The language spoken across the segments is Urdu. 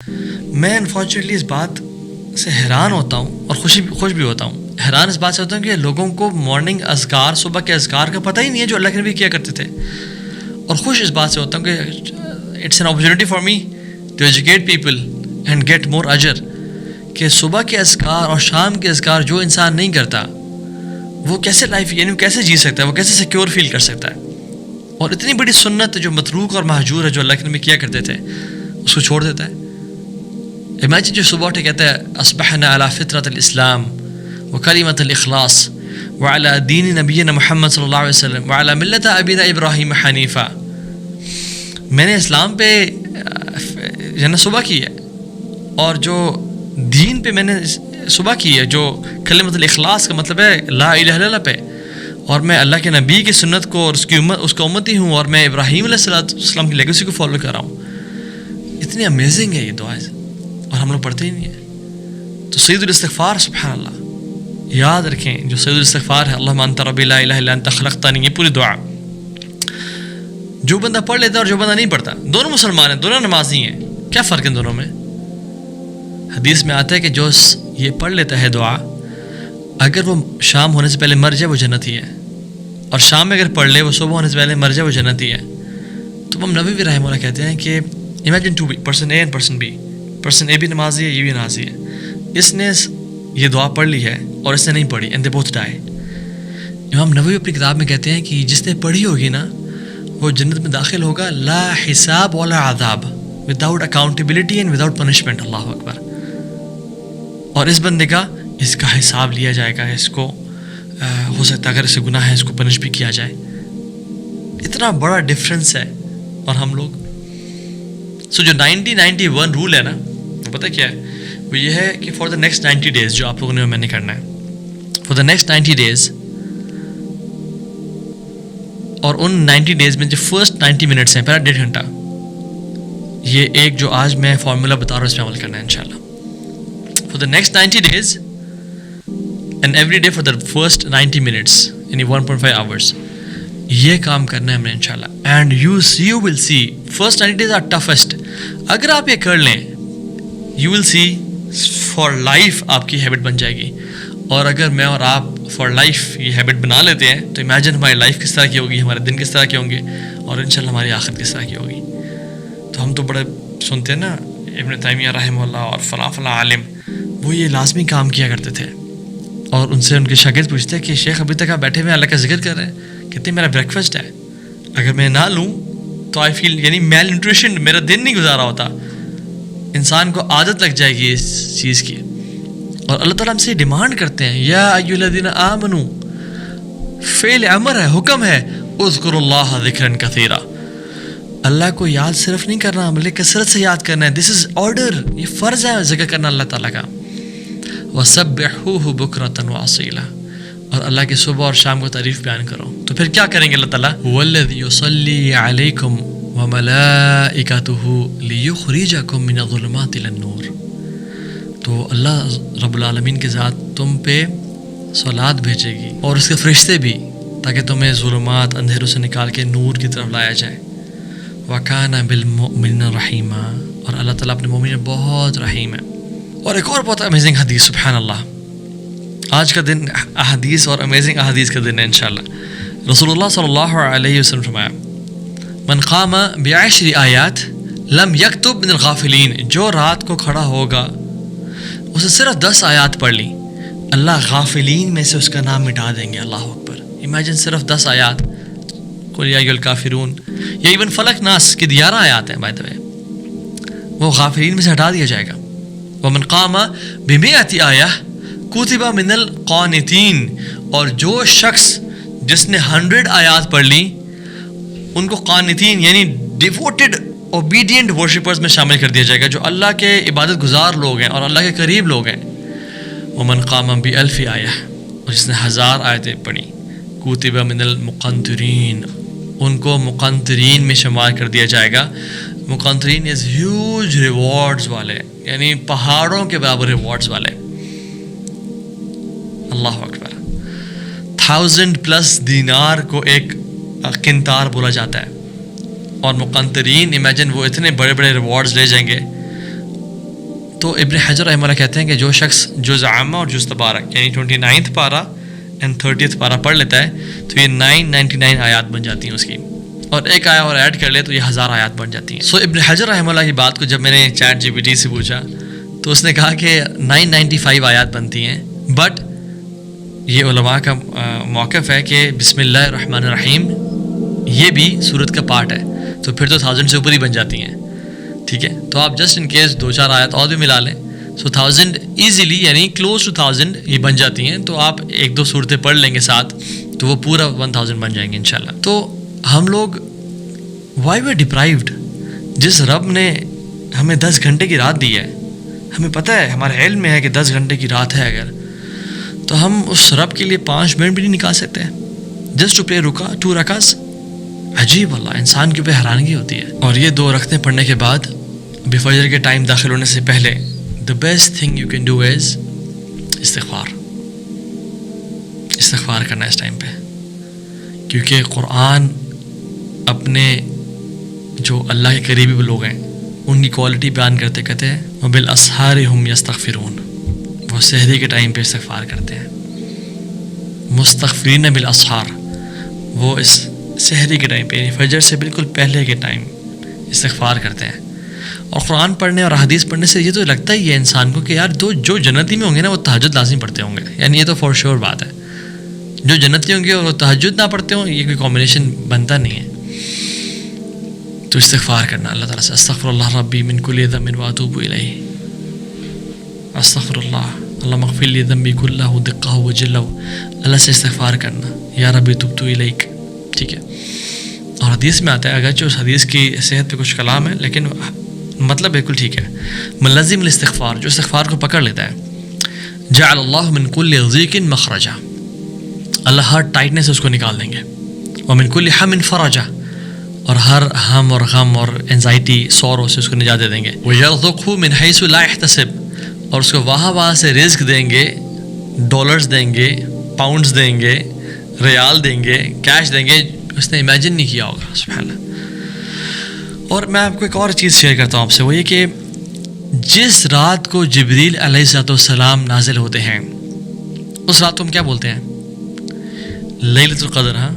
میں انفارچونیٹلی اس بات سے حیران ہوتا ہوں اور خوش بھی ہوتا ہوں. حیران اس بات سے ہوتا ہوں کہ لوگوں کو مارننگ اذکار، صبح کے اذکار کا پتہ ہی نہیں ہے جو اللہ کے نبی کیا کرتے تھے. اور خوش اس بات سے ہوتا ہوں کہ it's an opportunity for me to educate people and get more اجر، کہ صبح کے اذکار اور شام کے اذکار جو انسان نہیں کرتا وہ کیسے لائف یعنی کیسے جی سکتا ہے، وہ کیسے سیکیور فیل کر سکتا ہے. اور اتنی بڑی سنت جو متروک اور مہجور ہے جو اللہ کے نبی کیا کرتے تھے اس کو چھوڑ دیتا ہے. امیجن جو صبح اٹھے کہتا ہے اصبحنا علی فطرۃ الاسلام وکلمۃ الاخلاص وعلی دین نبینا محمد صلی اللہ علیہ وسلم وعلی ملت ابینا ابراہیم حنیفہ. میں نے اسلام پہ صبح کی ہے، اور جو دین پہ میں نے صبح کی ہے جو کلمۃ الاخلاص کا مطلب ہے لا الہ الا اللہ پہ، اور میں اللہ کے نبی کی سنت کو اور اس کا امتی ہوں، اور میں ابراہیم علیہ السلام کی لیگیسی کو فالو کر رہا ہوں. اتنی امیزنگ ہے یہ دعائیں، اور ہم لوگ پڑھتے ہی نہیں ہیں. تو سید الاستغفار سبحان اللہ یاد رکھیں، جو سید الاستغفار ہے اللہم انت ربی لا الہ الا انت خلقتنی، یہ پوری دعا جو بندہ پڑھ لیتا ہے اور جو بندہ نہیں پڑھتا، دونوں مسلمان ہیں، دونوں نمازی ہیں، کیا فرق ہے دونوں میں؟ حدیث میں آتا ہے کہ جو یہ پڑھ لیتا ہے دعا، اگر وہ شام ہونے سے پہلے مر جائے وہ جنتی ہے، اور شام میں اگر پڑھ لے وہ صبح ہونے سے پہلے مر جائے وہ جنتی ہے. تو امام نووی رحمہ اللہ کہتے ہیں کہ imagine two person A and person B, person A بھی نمازی ہے، یہ بھی نمازی ہے. اس نے یہ دعا پڑھ لی ہے اور اس نے نہیں پڑھی، اینڈ دے بوتھ ڈائی. امام نووی اپنی کتاب میں کہتے ہیں کہ جس نے پڑھی ہوگی نا وہ جنت میں داخل ہوگا لا حساب ولا عذاب، without accountability and without punishment. اللہ اکبر. اور اس بندے کا اس کا حساب لیا جائے گا، اس کو ہو سکتا ہے اگر اسے گناہ ہے اس کو پنش بھی کیا جائے. اتنا بڑا ڈفرینس ہے. اور ہم لوگ جو 90-91 رول ہے نا، وہ پتہ کیا ہے؟ وہ یہ ہے کہ فار دا نیکسٹ 90 days جو آپ لوگوں نے میں نے کرنا ہے، فار دا نیکسٹ 90 days، اور ان 90 days میں جو فرسٹ 90 minutes ہیں، پہلا 1.5 گھنٹہ، یہ ایک جو آج میں فارمولا بتا رہا ہوں اس پہ عمل کرنا ہے انشاءاللہ. For the next 90 days and every day for the first 90 minutes یعنی 1.5 hours یہ کام کرنا ہے ہم نے انشاءاللہ. And you will see first 90 days are toughest. اگر آپ یہ کر لیں you will see for life آپ کی ہیبٹ بن جائے گی. اور اگر میں اور آپ فار لائف یہ ہیبٹ بنا لیتے ہیں تو امیجن ہماری لائف کس طرح کی ہوگی، ہمارے دن کس طرح کے ہوں گے، اور انشاءاللہ ہماری آخرت کس طرح کی ہوگی. تو ہم تو بڑے سنتے ہیں نا ابن تیمیہ رحمہ اللہ اور فلاں عالم، وہ یہ لازمی کام کیا کرتے تھے. اور ان سے ان کے شاگرد پوچھتے ہیں کہ شیخ ابھی تک آپ بیٹھے ہوئے اللہ کا ذکر کر رہے ہیں، کہتے ہیں میرا بریک فاسٹ ہے، اگر میں نہ لوں تو آئی فیل یعنی میل نیوٹریشن، میرا دن نہیں گزارا ہوتا. انسان کو عادت لگ جائے گی اس چیز کی. اور اللہ تعالیٰ ہم سے ڈیمانڈ کرتے ہیں یا ایھا الذین آمنوا، فعل امر ہے، حکم ہے، اذکروا اللہ ذکرا کثیرا. اللہ کو یاد صرف نہیں کرنا بلکہ کثرت سے یاد کرنا ہے. دس از آرڈر، یہ فرض ہے ذکر کرنا اللہ تعالیٰ کا. وَسَبِّحُوهُ بُكْرَةً وَأَصِيلًا، اور اللہ کے صبح اور شام کو تعریف بیان کرو. تو پھر کیا کریں گے اللہ تعالیٰ؟ وَالَّذِي يُصَلِّي عَلَيْكُمْ وَمَلَائِكَتُهُ لِيُخْرِجَكُم مِّنَ الظُّلُمَاتِ إِلَى النُّورِ. تو اللہ رب العالمین کے ذات تم پہ صلات بھیجے گی اور اس کے فرشتے بھی، تاکہ تمہیں ظلمات اندھیروں سے نکال کے نور کی طرف لایا جائے. وَكَانَ بِالْمُؤْمِنِينَ رَحِيمًا، اور اللہ تعالیٰ اپنے مومنین بہت رحیم ہے. اور ایک اور بہت امیزنگ حدیث، سبحان اللہ. آج کا دن احادیث اور امیزنگ احادیث کا دن ہے انشاءاللہ. رسول اللہ صلی اللہ علیہ وسلم فرمایا من قام بعشر آیات لم یکتب من الغافلین، جو رات کو کھڑا ہوگا اسے صرف 10 آیات پڑھ لی، اللہ غافلین میں سے اس کا نام مٹا دیں گے. اللہ اکبر. امیجن صرف 10 آیات، قل یا ایھا الکافرون، یا ایون فلق ناس کی 11 آیات ہیں بائی دا وے، وہ غافلین میں سے ہٹا دیا جائے گا. ومن قام بمئۃ آیہ کتب من القانتین، اور جو شخص جس نے 100 آیات پڑھ لی ان کو قانتین یعنی ڈیووٹڈ اوبیڈینٹ ورشپرز میں شامل کر دیا جائے گا، جو اللہ کے عبادت گزار لوگ ہیں اور اللہ کے قریب لوگ ہیں. ومن قام بألف آیہ، اور جس نے 1000 آیتیں پڑھی کتب من المقنطرین، ان کو مقنطرین میں شمار کر دیا جائے گا. مقنطرین از ہیوج ریوارڈز والے، یعنی پہاڑوں کے برابر ریوارڈز والے. اللہ اکبر. 1000+ دینار کو ایک قنطار بولا جاتا ہے. اور مقنطرین امیجن وہ اتنے بڑے بڑے ریوارڈز لے جائیں گے. تو ابن حجر رحمہ اللہ کہتے ہیں کہ جو شخص جز عامہ اور جز تبارک یعنی 29 پارہ اینڈ 30 پارہ پڑھ لیتا ہے تو یہ 999 آیات بن جاتی ہیں اس کی، اور ایک آیا اور ایڈ کر لے تو یہ 1000 آیات بن جاتی ہیں. ابن حجر رحمہ اللہ کی بات کو جب میں نے چیٹ جی پی ٹی سے پوچھا تو اس نے کہا کہ 995 آیات بنتی ہیں، بٹ یہ علماء کا موقف ہے کہ بسم اللہ الرحمن الرحیم یہ بھی سورت کا پارٹ ہے، تو پھر تو 1000 سے اوپر ہی بن جاتی ہیں. ٹھیک ہے، تو آپ جسٹ ان کیس 2-4 آیات اور بھی ملا لیں، سو 1000 ایزیلی یعنی کلوز ٹو 1000 یہ بن جاتی ہیں. تو آپ 1-2 صورتیں پڑھ لیں گے ساتھ تو وہ پورا 1000 بن جائیں گے انشاءاللہ. تو ہم لوگ وائی وی ڈپرائیوڈ، جس رب نے ہمیں 10 گھنٹے کی رات دی ہے، ہمیں پتہ ہے، ہمارے علم میں ہے کہ 10 گھنٹے کی رات ہے اگر، تو ہم اس رب کے لیے 5 منٹ بھی نہیں نکال سکتے جسٹ ٹو پلے 2 رکعت. عجیب اللہ، انسان کے اوپر حیرانگی ہوتی ہے. اور یہ 2 رکعتیں پڑھنے کے بعد ابھی فجر کے ٹائم داخل ہونے سے پہلے the best thing you can do is استغفار کرنا اس ٹائم پہ، کیونکہ قرآن اپنے جو اللہ کے قریبی لوگ ہیں ان کی کوالٹی بیان کرتے کہتے ہیں وَبِالْأَسْحَارِ هُمْ يَسْتَغْفِرُونَ، وہ سحری کے ٹائم پہ استغفار کرتے ہیں. مستغفرین بالاسحار، وہ اس سحری کے ٹائم پہ یعنی فجر سے بالکل پہلے کے ٹائم استغفار کرتے ہیں. اور قرآن پڑھنے اور حدیث پڑھنے سے یہ تو لگتا ہی ہے انسان کو کہ یار جو جنتی میں ہوں گے نا وہ تہجد لازم پڑھتے ہوں گے، یعنی یہ تو فور شیور بات ہے. جو جنتی ہوں گے اور وہ تہجد نہ پڑھتے ہوں، یہ کوئی کمبینیشن بنتا نہیں ہے. تو استغفار کرنا اللہ تعالیٰ سے، استغفر اللہ ربی من کل ذنب واتوب الیہ، استغفر اللہ اللہم اغفر لی ذنبی کلہ دقہ وجلہ، اللہ سے استغفار کرنا، یا ربی تبت الیک. ٹھیک ہے، اور حدیث میں آتا ہے، اگرچہ اس حدیث کی صحت پہ کچھ کلام ہے لیکن مطلب بالکل ٹھیک ہے، ملزم الاستغفار، جو استغفار کو پکڑ لیتا ہے، جعل اللہ من کل ضیق مخرجا، اللہ ہر ٹائٹنس سے اس کو نکال دیں گے، ومن کل ہم فرجا، اور ہر ہم اور غم اور انزائٹی سورو سے اس کو نجات دے دیں گے، ویرزقہ من حیث لا یحتسب، اور اس کو وہاں سے رزق دیں گے، ڈالرز دیں گے، پاؤنڈز دیں گے، ریال دیں گے، کیش دیں گے، اس نے امیجن نہیں کیا ہوگا. سبحان اللہ. اور میں آپ کو ایک اور چیز شیئر کرتا ہوں آپ سے، وہ یہ کہ جس رات کو جبریل علیہ السلام نازل ہوتے ہیں اس رات کو ہم کیا بولتے ہیں؟ لیلۃ القدر. ہاں،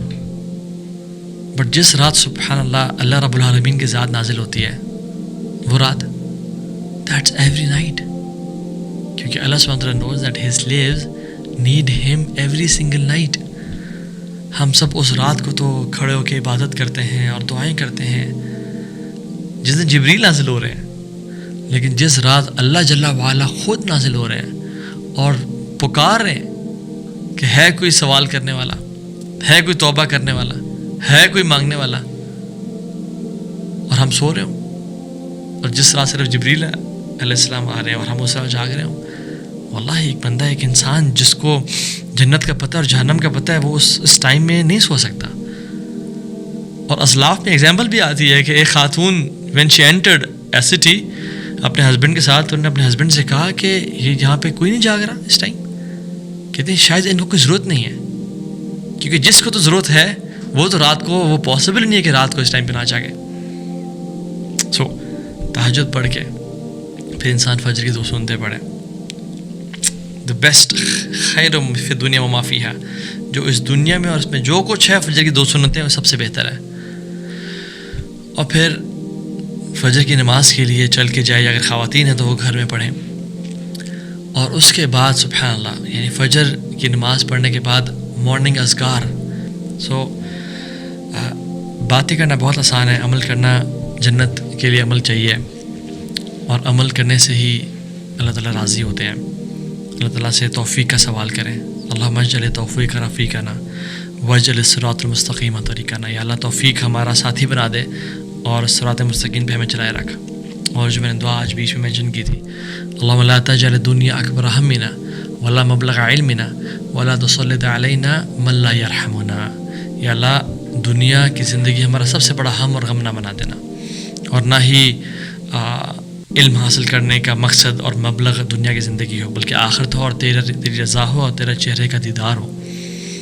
بٹ جس رات سبحان اللہ اللہ رب العالمین کی ذات نازل ہوتی ہے وہ رات، دیٹس ایوری نائٹ، کیونکہ اللہ سبحانہ وتعالی knows that his slaves need him every single night. ہم سب اس رات کو تو کھڑے ہو کے عبادت کرتے ہیں اور دعائیں کرتے ہیں جس دن جبریل نازل ہو رہے ہیں، لیکن جس رات اللہ جل وعلا خود نازل ہو رہے ہیں اور پکار رہے ہیں کہ ہے کوئی سوال کرنے والا، ہے کوئی توبہ کرنے والا، ہے کوئی مانگنے والا، اور ہم سو رہے ہوں، اور جس رات صرف جبریل علیہ السلام آ رہے ہیں اور ہم اس رات جاگ رہے ہوں. واللہ ایک بندہ، ایک انسان جس کو جنت کا پتہ اور جہنم کا پتہ ہے، وہ اس ٹائم میں نہیں سو سکتا. اور اسلاف میں ایگزامپل بھی آتی ہے کہ ایک خاتون when she entered a city اپنے ہسبینڈ کے ساتھ، انہوں نے اپنے ہسبینڈ سے کہا کہ یہ یہاں پہ کوئی نہیں جاگ رہا اس ٹائم. کہتے ہیں شاید ان کو کوئی ضرورت نہیں ہے، کیونکہ جس کو تو ضرورت ہے وہ تو رات کو، وہ پاسبل نہیں ہے کہ رات کو اس ٹائم پہ نہ جاگے. سو تہجد پڑھ کے پھر انسان فجر کی 2 سنتیں پڑھے، دا بیسٹ خیر فی الدنیا وما فیہا، جو اس دنیا میں اور اس میں جو کچھ ہے فجر کی 2 سنتیں وہ سب سے بہتر ہے. اور پھر فجر کی نماز کے لیے چل کے جائے، اگر خواتین ہیں تو وہ گھر میں پڑھیں. اور اس کے بعد سبحان اللہ، یعنی فجر کی نماز پڑھنے کے بعد مارننگ اذکار. سو باتیں کرنا بہت آسان ہے، عمل کرنا جنت کے لیے عمل چاہیے، اور عمل کرنے سے ہی اللہ تعالیٰ راضی ہوتے ہیں. اللہ تعالیٰ سے توفیق کا سوال کریں، اللہم اجعل توفیق رفیقنا واجعل الصراط المستقیم طریقنا، یا اللہ توفیق ہمارا ساتھی بنا دے اور صراط مستقیم پہ ہمیں چلائے رکھ. اور جو میں نے دعا آج بیچ میں مینشن کی تھی، اللہم لا تجعل الدنیا اکبر ہمنا ولا مبلغ علمنا ولا تسلط علینا من لا یرحمنا، یا اللہ دنیا کی زندگی ہمارا سب سے بڑا ہم اور غم نہ بنا دینا، اور نہ ہی علم حاصل کرنے کا مقصد اور مبلغ دنیا کی زندگی ہو، بلکہ آخرت ہو اور تیری رضا ہو اور تیرے چہرے کا دیدار ہو.